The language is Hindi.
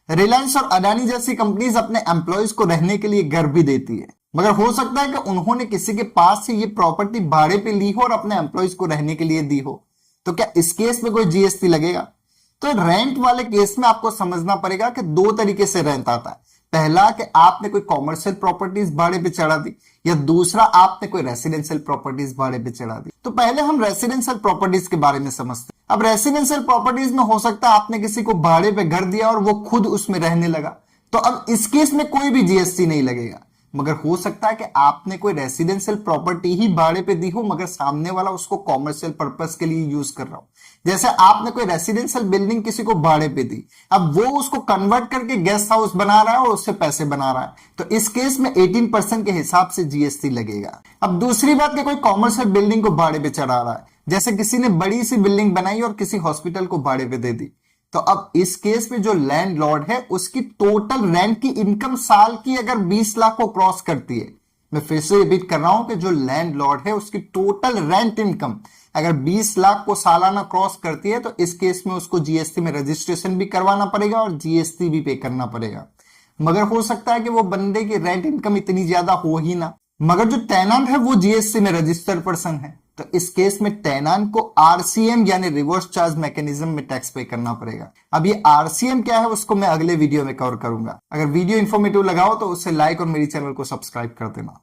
रिलायंस और अडानी जैसी कंपनीज अपने एम्प्लॉयज को रहने के लिए घर भी देती है, मगर हो सकता है कि उन्होंने किसी के पास से ये प्रॉपर्टी भाड़े पे ली हो और अपने एम्प्लॉयज को रहने के लिए दी हो, तो क्या इस केस में कोई जीएसटी लगेगा? तो रेंट वाले केस में आपको समझना पड़ेगा कि दो तरीके से रेंट आता है। पहला कि आपने कोई कॉमर्शियल प्रॉपर्टीज भाड़े पे चढ़ा दी, या दूसरा आपने कोई रेसिडेंशियल प्रॉपर्टीज भाड़े पे चढ़ा दी। तो पहले हम रेसिडेंशियल प्रॉपर्टीज के बारे में समझते हैं। अब रेसिडेंशियल प्रॉपर्टीज में हो सकता है आपने किसी को भाड़े पे घर दिया और वो खुद उसमें रहने लगा, तो अब इस केस में कोई भी जीएसटी नहीं लगेगा। मगर हो सकता है कि आपने कोई रेसिडेंशियल प्रॉपर्टी ही भाड़े पे दी हो, मगर सामने वाला उसको कॉमर्शियल पर्पस के लिए यूज कर रहा हो। जैसे आपने कोई रेसिडेंशियल बिल्डिंग किसी को भाड़े पे दी, अब वो उसको कन्वर्ट करके गेस्ट हाउस बना रहा है और उससे पैसे बना रहा है, तो इस केस में 18% के हिसाब से जीएसटी लगेगा। अब दूसरी बात कि कोई कॉमर्शियल बिल्डिंग को भाड़े पे चढ़ा रहा है, जैसे किसी ने बड़ी सी बिल्डिंग बनाई और किसी हॉस्पिटल को भाड़े पे दे दी, तो अब इस केस में जो लैंडलॉर्ड है उसकी टोटल रेंट की इनकम साल की अगर 20 लाख को क्रॉस करती है, मैं फिर से रिपीट कर रहा हूं कि जो लैंडलॉर्ड है उसकी टोटल रेंट इनकम अगर 20 लाख को सालाना क्रॉस करती है, तो इस केस में उसको जीएसटी में रजिस्ट्रेशन भी करवाना पड़ेगा और जीएसटी भी पे करना पड़ेगा। मगर हो सकता है कि वो बंदे की रेंट इनकम इतनी ज्यादा हो ही ना, मगर जो टेनेंट है वो जीएसटी में रजिस्टर्ड पर्सन है, तो इस केस में टेनेंट को आरसीएम यानी रिवर्स चार्ज मैकेनिज्म में टैक्स पे करना पड़ेगा। अब ये आरसीएम क्या है उसको मैं अगले वीडियो में कवर करूंगा। अगर वीडियो इंफॉर्मेटिव लगा हो तो उसे लाइक और मेरी चैनल को सब्सक्राइब कर देना।